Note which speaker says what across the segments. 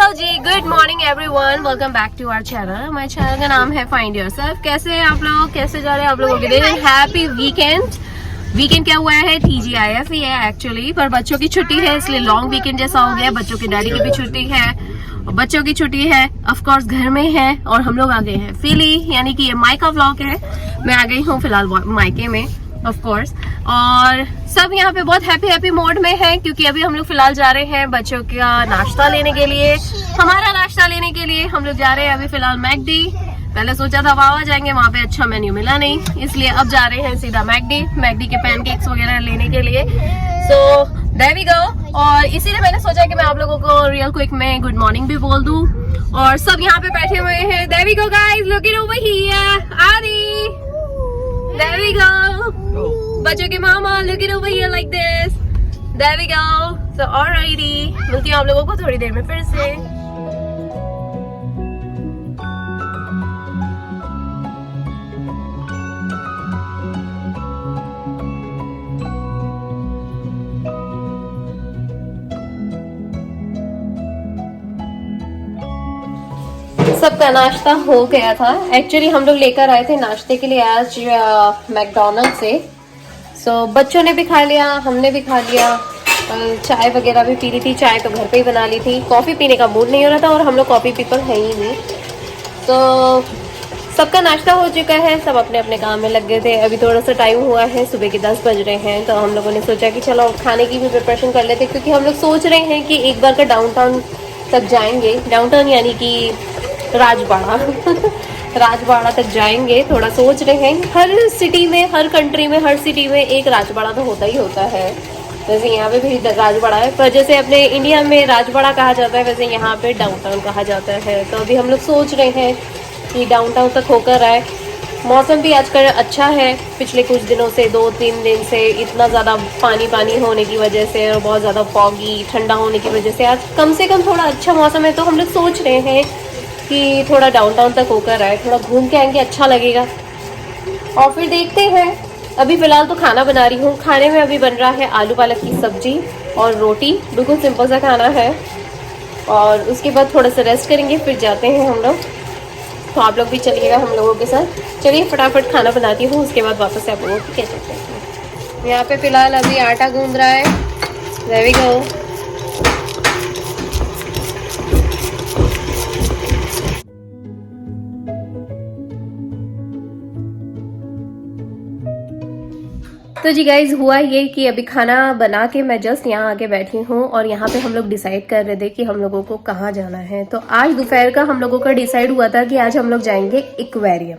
Speaker 1: Ji, good morning everyone, welcome back to our channel. हमारे channel का नाम है फाइंड योरसेल्फ। कैसे हैं आप लोग, कैसे जा रहे हैं आप लोगों के दिन? Happy weekend. वीकेंड क्या हुआ है, TGIF ही है एक्चुअली, पर बच्चों की छुट्टी है इसलिए लॉन्ग वीकेंड जैसा हो गया। बच्चों की डैडी की भी छुट्टी है और बच्चों की छुट्टी है, ऑफ कोर्स घर में है और हम लोग आ गए हैं फिली, यानी कि ये मायका व्लॉग है। मैं आ गई हूँ फिलहाल मायके में ऑफ कोर्स, और सब यहाँ पे बहुत हैप्पी मोड में है क्योंकि अभी हम लोग फिलहाल जा रहे हैं बच्चों का नाश्ता लेने के लिए। हमारा नाश्ता लेने के लिए हम लोग जा रहे हैं अभी फिलहाल मैकडी। पहले सोचा था वावा जाएंगे, वहाँ पे अच्छा मेन्यू मिला नहीं, इसलिए अब जा रहे हैं सीधा मैकडी के पैनकेक्स वगैरह लेने के लिए। So there we go. और इसीलिए मैंने सोचा कि मैं आप लोगों को रियल क्विक में गुड मॉर्निंग भी बोल दूं। और सब यहाँ पे बैठे हुए हैं। There we go guys, look it over here, Aadi, there we go. बच्चों के मामा, look it over here like this, there we go. So alrighty, मिलती हूँ आप लोगों को थोड़ी देर में फिर से। सबका नाश्ता हो गया था। एक्चुअली हम लोग लेकर आए थे नाश्ते के लिए आज मैकडोनल्ड से। सो बच्चों ने भी खा लिया, हमने भी खा लिया, चाय वगैरह भी पी ली थी। चाय तो घर पे ही बना ली थी, कॉफ़ी पीने का मूड नहीं हो रहा था और हम लोग कॉफ़ी पीपल है ही नहीं। तो सबका नाश्ता हो चुका है, सब अपने अपने काम में लग गए थे। अभी थोड़ा सा टाइम हुआ है, सुबह के 10 बज रहे हैं, तो हम लोगों ने सोचा कि चलो खाने की भी प्रिपरेशन कर लेते, क्योंकि हम लोग सोच रहे हैं कि एक बार का डाउनटाउन तक जाएंगे। डाउनटाउन यानी कि राजबाड़ा राजबाड़ा तक जाएंगे, थोड़ा सोच रहे हैं। हर सिटी में, हर कंट्री में, हर सिटी में एक राजबाड़ा तो होता ही होता है। वैसे यहाँ पे भी राजबाड़ा है, पर जैसे अपने इंडिया में राजबाड़ा कहा जाता है वैसे यहाँ पे डाउनटाउन कहा जाता है। तो अभी हम लोग सोच रहे हैं कि डाउनटाउन तक होकर आए। मौसम भी आजकल अच्छा है, पिछले कुछ दिनों से, 2-3 दिन से इतना ज़्यादा पानी होने की वजह से और बहुत ज़्यादा फॉगी ठंडा होने की वजह से आज कम से कम थोड़ा अच्छा मौसम है। तो हम लोग सोच रहे हैं कि थोड़ा डाउनटाउन तक होकर आए, थोड़ा घूम के आएंगे, अच्छा लगेगा। और फिर देखते हैं। अभी फ़िलहाल तो खाना बना रही हूँ। खाने में अभी बन रहा है आलू पालक की सब्जी और रोटी, बिल्कुल सिंपल सा खाना है। और उसके बाद थोड़ा सा रेस्ट करेंगे, फिर जाते हैं हम लोग। तो आप लोग भी चलिएगा हम लोगों के साथ। चलिए फटाफट खाना बनाती हूँ, उसके बाद वापस से आप लोगों को कैसे चलते हैं। यहाँ पे फ़िलहाल अभी आटा गूंद रहा है। There we go. तो जी गाइज, हुआ ये कि अभी खाना बना के मैं जस्ट यहाँ आके बैठी हूँ और यहाँ पे हम लोग डिसाइड कर रहे थे कि हम लोगों को कहाँ जाना है। तो आज दोपहर का हम लोगों का डिसाइड हुआ था कि आज हम लोग जाएंगे एक्वेरियम।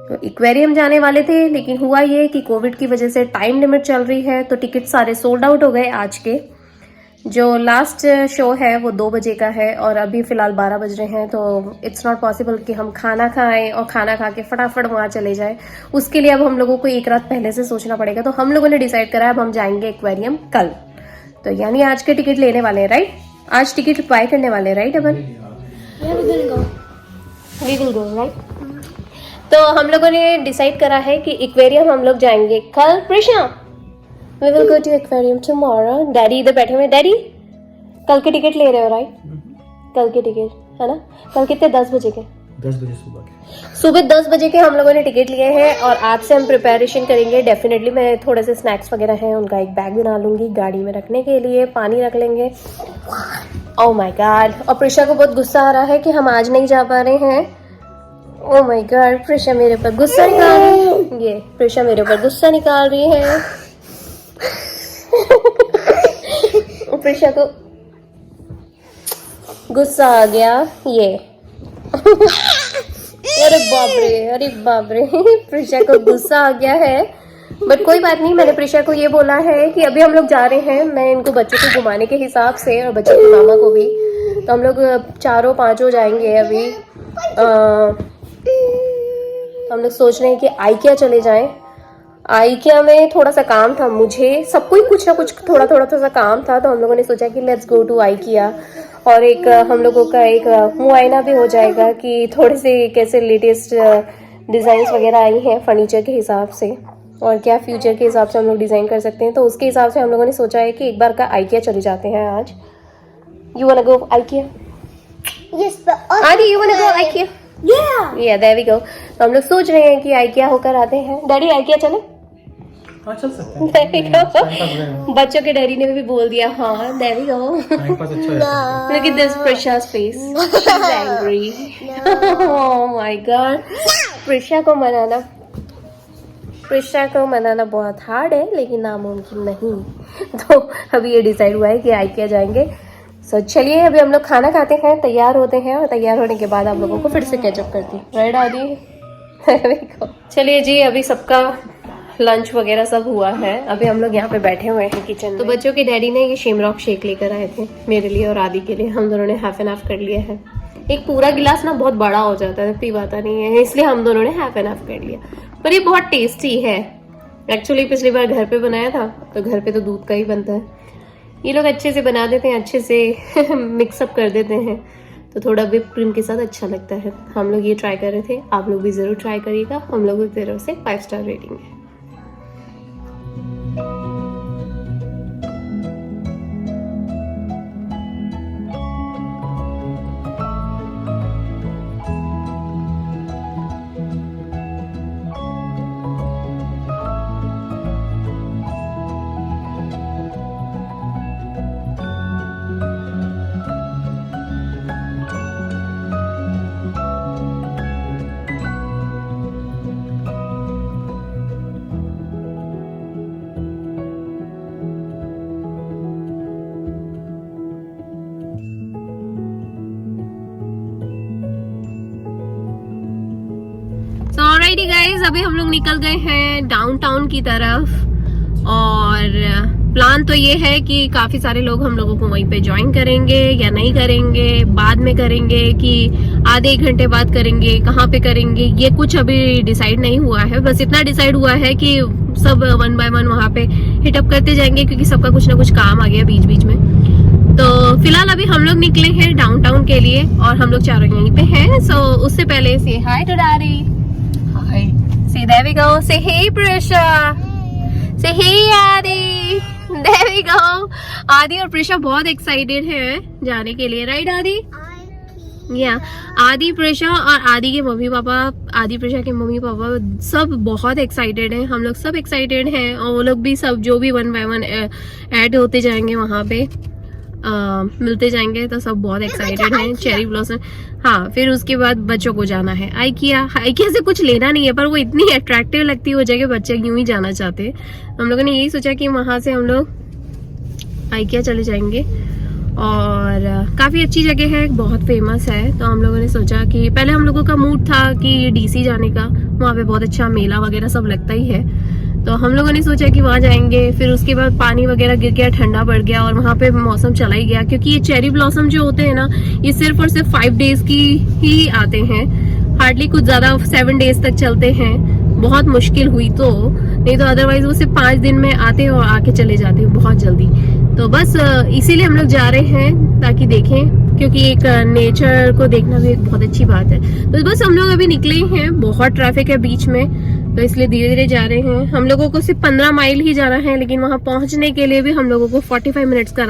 Speaker 1: तो एक्वेरियम जाने वाले थे, लेकिन हुआ ये कि कोविड की वजह से टाइम लिमिट चल रही है, तो टिकट सारे सोल्ड आउट हो गए। आज के जो लास्ट शो है वो 2 बजे का है और अभी फ़िलहाल 12 बज रहे हैं। तो इट्स नॉट पॉसिबल कि हम खाना खाएं और खाना खा के फटाफट वहाँ चले जाएं। उसके लिए अब हम लोगों को एक रात पहले से सोचना पड़ेगा। तो हम लोगों ने डिसाइड करा अब हम जाएंगे एक्वेरियम कल। तो यानी आज के टिकट लेने वाले हैं, राइट? आज टिकट बाय करने वाले हैं, राइट? अपन वी विल गो, राइट? तो हम लोगों ने डिसाइड करा है कि एक्वेरियम हम लोग जाएंगे कल। Prisha, we will go to aquarium tomorrow. Daddy इधर बैठे हुए। डैडी, कल के टिकट ले रहे हो, राइट? कल के टिकट है ना? कल कितने? 10 बजे के?
Speaker 2: 10 बजे सुबह के।
Speaker 1: सुबह 10 बजे के हम लोगों ने टिकट लिए हैं और आज से हम प्रिपरेशन करेंगे। डेफिनेटली मैं थोड़े से स्नैक्स वगैरह हैं, उनका एक बैग बना लूंगी गाड़ी में रखने के लिए। पानी रख लेंगे। Oh my God. और प्रिशा को बहुत गुस्सा आ रहा है कि हम आज नहीं जा पा रहे हैं। ओह माय गॉड, प्रिशा मेरे ऊपर गुस्सा निकाल रही है। ये प्रिशा मेरे ऊपर गुस्सा निकाल रही है। प्रिशा को गुस्सा आ गया ये। अरे बाप रे प्रिशा को गुस्सा आ गया है, बट कोई बात नहीं। मैंने प्रिशा को ये बोला है कि अभी हम लोग जा रहे हैं, मैं इनको बच्चों को घुमाने के हिसाब से और बच्चों की मामा को भी, तो हम लोग 4-5 जाएंगे अभी। हम लोग सोच रहे हैं कि आइकिया चले जाएं। आइकिया में थोड़ा सा काम था मुझे, सबको ही कुछ ना कुछ थोड़ा सा काम था, तो हम लोगों ने सोचा कि लेट्स गो टू आइकिया। और एक हम लोगों का एक मुआयना भी हो जाएगा कि थोड़े से कैसे लेटेस्ट डिज़ाइंस वगैरह आई हैं फर्नीचर के हिसाब से और क्या फ्यूचर के हिसाब से हम लोग डिज़ाइन कर सकते हैं। तो उसके हिसाब से हम लोगों ने सोचा है कि एक बार का आइकिया चले जाते हैं आज। You wanna go IKEA?
Speaker 2: Yes, but
Speaker 1: आदि you want to go IKEA? Yeah, there we go. तो हम लोग सोच रहे हैं कि IKEA होकर आते हैं. डैडी IKEA चले?
Speaker 3: हाँ चल सकते हैं।
Speaker 1: There we go.
Speaker 3: Time pass हो जाएगा।
Speaker 1: बच्चों के डैडी ने भी बोल दिया हाँ. There we go.
Speaker 3: Time pass अच्छा हो जाता है।
Speaker 1: Look at this Prisha's face. She's angry. Oh my God. Prisha को मनाना बहुत हार्ड है, लेकिन नामुमकिन नहीं. तो अभी ये डिसाइड हुआ है कि IKEA जाएंगे. सो चलिए अभी हम लोग खाना खाते हैं, तैयार होते हैं, और तैयार होने के बाद आप लोगों को फिर से कैचअप करती हूँ. राइट आदि? चलिए जी, अभी सबका लंच वगैरह सब हुआ है. अभी हम लोग यहाँ पे बैठे हुए हैं किचन में. तो बच्चों के डैडी ने ये शेमरॉक शेक लेकर आए थे मेरे लिए और आदि के लिए. हम दोनों ने हाफ एंड हाफ कर लिया है. एक पूरा गिलास ना बहुत बड़ा हो जाता है, पीवाता नहीं है, इसलिए हम दोनों ने हाफ एंड हाफ कर लिया. पर ये बहुत टेस्टी है. एक्चुअली पिछली बार घर पे बनाया था, तो घर पे तो दूध का ही बनता है. ये लोग अच्छे से बना देते हैं, अच्छे से मिक्सअप कर देते हैं, तो थोड़ा व्हिप क्रीम के साथ अच्छा लगता है. हम लोग ये ट्राई कर रहे थे, आप लोग भी ज़रूर ट्राई करिएगा. हम लोगों की तरफ से 5 स्टार रेटिंग है. तो ऑलराइटी गाइस, अभी हम लोग निकल गए हैं डाउनटाउन की तरफ. और प्लान तो ये है कि काफी सारे लोग हम लोगों को वहीं पे ज्वाइन करेंगे या नहीं करेंगे, बाद में करेंगे कि आधे 1 घंटे बाद करेंगे, कहाँ पे करेंगे, ये कुछ अभी डिसाइड नहीं हुआ है. बस इतना डिसाइड हुआ है कि सब 1 बाय 1 वहाँ पे हिटअप करते जाएंगे, क्योंकि सबका कुछ ना कुछ काम आ गया बीच बीच में. तो फिलहाल अभी हम लोग निकले हैं डाउनटाउन के लिए, और हम लोग चारों यहीं पे हैं. सो उससे पहले से hi to daddy.
Speaker 3: Hi.
Speaker 1: See, there we go. Say hey, Prisha. Say hey, Adi. There we go. आदि और प्रिशा बहुत एक्साइटेड हैं जाने के लिए, राइट आदि? या आदि, प्रिशा और आदि के मम्मी पापा, आदि प्रिशा के मम्मी पापा सब बहुत एक्साइटेड हैं. हम लोग सब एक्साइटेड हैं, और वो लोग भी सब जो भी 1 बाय 1 ऐड होते जाएंगे वहाँ पे, मिलते जाएंगे, तो सब बहुत एक्साइटेड हैं. Cherry blossom. हाँ, फिर उसके बाद बच्चों को जाना है IKEA से कुछ लेना नहीं है, पर वो इतनी अट्रैक्टिव लगती है वो जगह, बच्चे यूं ही जाना चाहते हैं. हम लोगों ने यही सोचा कि वहां से हम लोग IKEA चले जाएंगे. और काफी अच्छी जगह है, बहुत फेमस है. तो हम लोगों ने सोचा कि पहले हम लोगों का मूड था कि DC जाने का, वहाँ पे बहुत अच्छा मेला वगैरह सब लगता ही है. तो हम लोगों ने सोचा कि वहाँ जाएंगे. फिर उसके बाद पानी वगैरह गिर गया, ठंडा पड़ गया, और वहाँ पे मौसम चला ही गया, क्योंकि ये चेरी ब्लॉसम जो होते हैं ना, ये सिर्फ और सिर्फ 5 डेज की ही आते हैं. हार्डली कुछ ज्यादा 7 डेज तक चलते हैं. बहुत मुश्किल हुई तो, नहीं तो अदरवाइज वो सिर्फ 5 दिन में आते हैं और आके चले जाते हैं बहुत जल्दी. तो बस इसीलिए हम लोग जा रहे हैं, ताकि देखें, क्योंकि एक नेचर को देखना भी एक बहुत अच्छी बात है. तो बस हम लोग अभी निकले हैं, बहुत ट्रैफिक है बीच में, तो इसलिए धीरे धीरे जा रहे हैं. हम लोगों को सिर्फ 15 माइल ही जाना है, लेकिन वहां पहुंचने के लिए भी हम लोगों को 45 मिनट्स का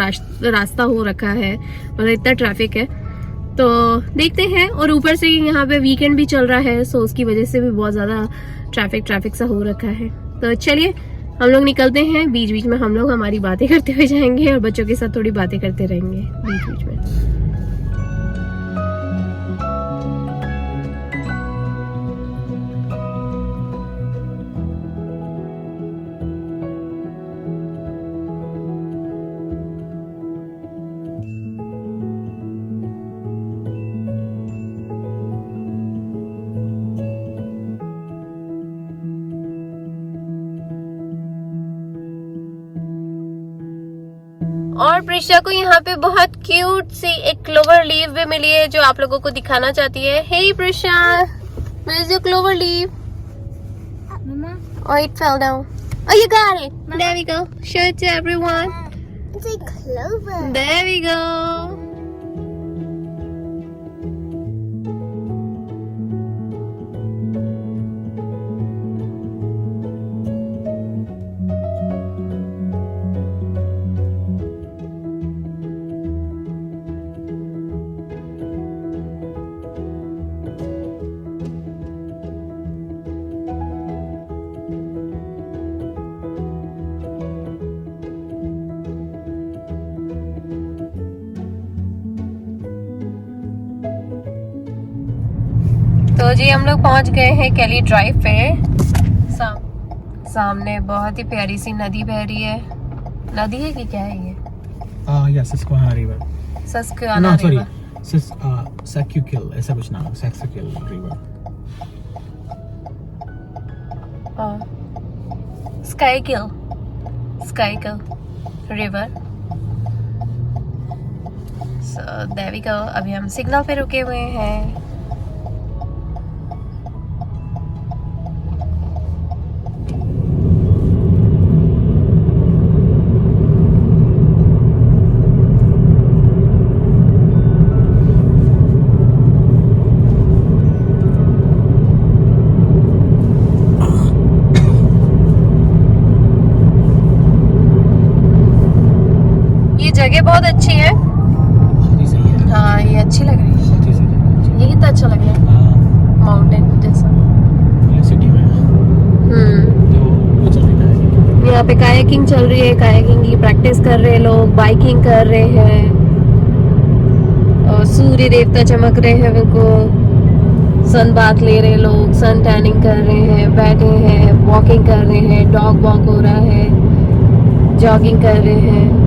Speaker 1: रास्ता हो रखा है, मतलब इतना ट्रैफिक है. तो देखते हैं. और ऊपर से यहाँ पे वीकेंड भी चल रहा है, सो उसकी वजह से भी बहुत ज्यादा ट्रैफिक सा हो रखा है. तो चलिए हम लोग निकलते हैं. बीच बीच में हम लोग हमारी बातें करते हुए जाएंगे, और बच्चों के साथ थोड़ी बातें करते रहेंगे बीच बीच में. और प्रिशा को यहाँ पे बहुत क्यूट सी एक क्लोवर लीव भी मिली है, जो आप लोगों को दिखाना चाहती है. हे Prisha, where is your clover leaf?
Speaker 2: Mama,
Speaker 1: Oh, it fell down. Oh, you got it. There we go. Show it to everyone.
Speaker 2: it's a clover.
Speaker 1: There we go. तो जी हम लोग पहुंच गए हैं केली ड्राइव पे। सामने बहुत ही प्यारी सी नदी बह रही है। नदी है कि क्या है ये?
Speaker 3: या Susquehanna River.
Speaker 1: Susquehanna
Speaker 3: No, sorry.
Speaker 1: River.
Speaker 3: Schuylkill, ऐसा कुछ नाम, Schuylkill River.
Speaker 1: Schuylkill river. So there we go. अभी हम सिग्नल पे रुके हुए हैं। जगह बहुत अच्छी है।
Speaker 3: बहुत ही सही है।
Speaker 1: हाँ ये अच्छी लग रही है।
Speaker 3: बहुत ही सही है।
Speaker 1: ये कितना अच्छा लग रहा है,
Speaker 3: हाँ,
Speaker 1: माउंटेन जैसा।
Speaker 3: ये सिटी में है। तो वो चल रही है।
Speaker 1: यहाँ पे कायाकिंग चल रही है। कायाकिंग की प्रैक्टिस कर रहे हैं लोग, बाइकिंग कर रहे हैं और सूर्य देवता चमक रहे हैं। उनको सन बाथ ले रहे हैं लोग, सन टैनिंग कर रहे हैं, बैठे हैं, वॉकिंग कर रहे हैं, डॉग वॉक हो रहा है, जॉगिंग कर रहे हैं।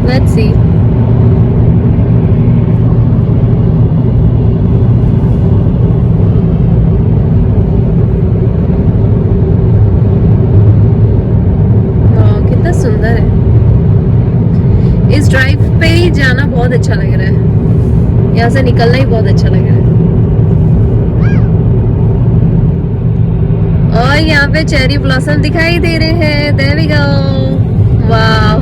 Speaker 1: Let's see. कितना सुंदर है। इस ड्राइव पे ही जाना बहुत अच्छा लग रहा है। यहाँ से निकलना ही बहुत अच्छा लग रहा है। और यहाँ पे चेरी ब्लॉसम दिखाई दे रहे हैं। There we go. वाह,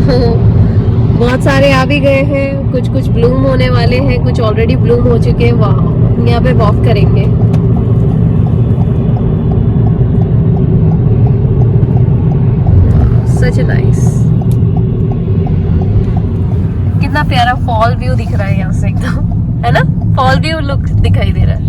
Speaker 1: बहुत सारे आ भी गए हैं। कुछ कुछ ब्लूम होने वाले हैं, कुछ ऑलरेडी ब्लूम हो चुके हैं। वाह, यहाँ पे वॉक करेंगे। Such nice. कितना प्यारा फॉल व्यू दिख रहा है यहाँ से एकदम, है ना? फॉल व्यू लुक दिखाई दे रहा है।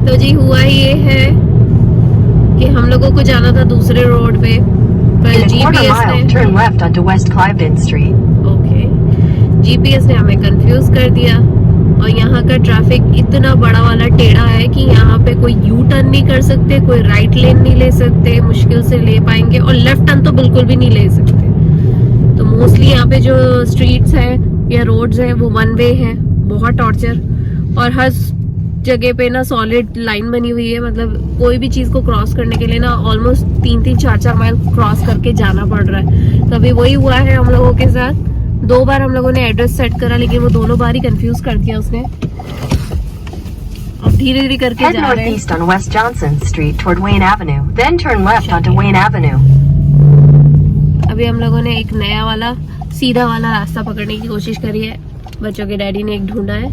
Speaker 1: तो जी हुआ ये है कि हम लोगों को जाना था दूसरे रोड पे, पर जीपीएस ने
Speaker 4: turn left onto West Cliveden Street.
Speaker 1: GPS ने हमें कंफ्यूज कर दिया। और यहाँ का ट्रैफिक इतना बड़ा वाला टेढ़ा है कि यहाँ पे कोई यू टर्न नहीं कर सकते, कोई राइट लेन नहीं ले सकते, मुश्किल से ले पाएंगे, और लेफ्ट टर्न तो बिल्कुल भी नहीं ले सकते। तो मोस्टली यहाँ पे जो स्ट्रीट्स हैं या रोड्स हैं वो वन वे हैं। बहुत टॉर्चर। और हर जगह पे ना सॉलिड लाइन बनी हुई है, मतलब कोई भी चीज को क्रॉस करने के लिए ना ऑलमोस्ट 3-3, 4-4 माइल क्रॉस करके जाना पड़ रहा है। तो अभी वही हुआ है हम लोगों के साथ। 2 बार हम लोगों ने एड्रेस सेट करा, लेकिन वो दोनों बार ही कंफ्यूज कर दिया उसने। अब धीरे धीरे करके
Speaker 4: Head
Speaker 1: जा रहे हैं।
Speaker 4: northeast on West Johnson Street toward Wayne Avenue, then turn left onto Wayne Avenue.
Speaker 1: अभी हम लोगों ने एक नया वाला सीधा वाला रास्ता पकड़ने की कोशिश करी है। बच्चों के डैडी ने एक ढूंढा है।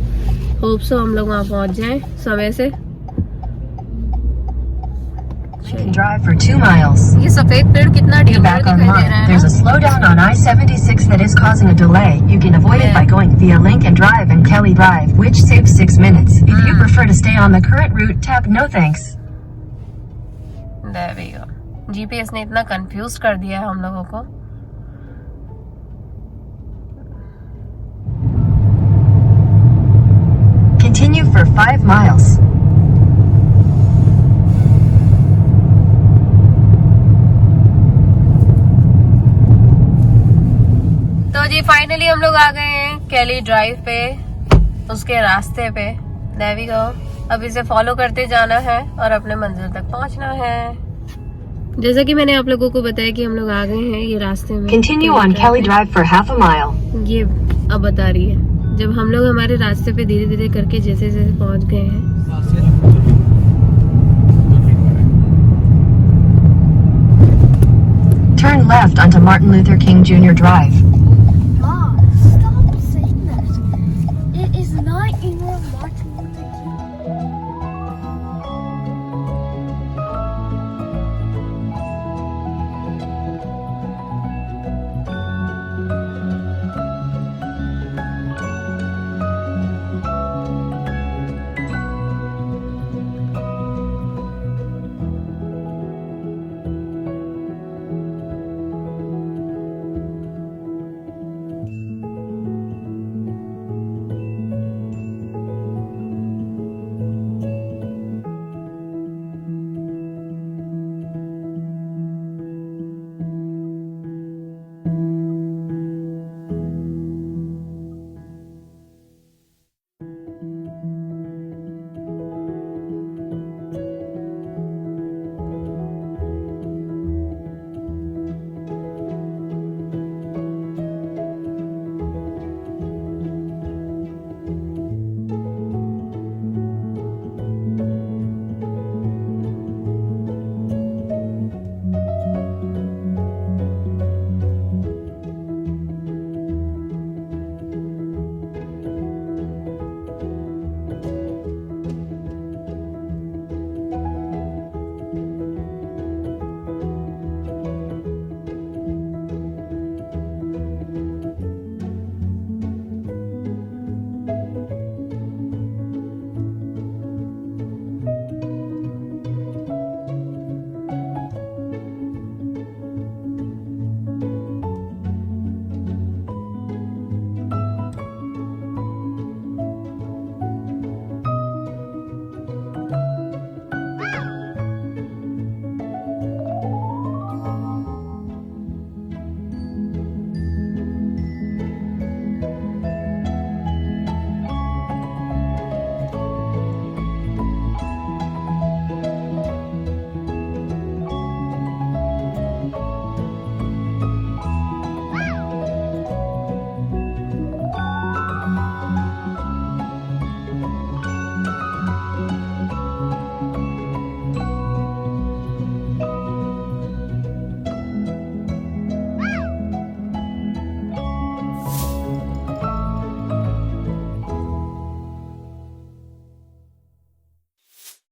Speaker 1: होप सो हम लोग वहाँ पहुँच जाएं समय से।
Speaker 4: Drive for 2 miles.
Speaker 1: ये सफेद पेड़ कितना
Speaker 4: Get
Speaker 1: डेंजर
Speaker 4: back
Speaker 1: दिखाई दे
Speaker 4: online.
Speaker 1: रहा है
Speaker 4: There's
Speaker 1: ना?
Speaker 4: a slowdown on I-76 that is causing a delay. You can avoid it by going via Lincoln Drive and Kelly Drive, which saves 6 minutes. If you prefer to stay on the current route, tap no thanks.
Speaker 1: There we go. GPS ने इतना confuse कर दिया है हम लोगों को.
Speaker 4: Continue for 5 miles.
Speaker 1: तो जी finally हम लोग आ गए हैं कैली ड्राइव पे, उसके रास्ते पे. There we go. अब इसे फॉलो करते जाना है और अपने मंजिल तक पहुंचना है. जैसा कि मैंने आप लोगों को बताया कि हम लोग आ गए हैं ये रास्ते में.
Speaker 4: Continue on Kelly Drive for half a mile.
Speaker 1: ये अब बता रही है जब हम लोग हमारे रास्ते पे धीरे धीरे करके जैसे जैसे पहुंच गए हैं.
Speaker 4: Turn left onto Martin Luther King Jr. Drive.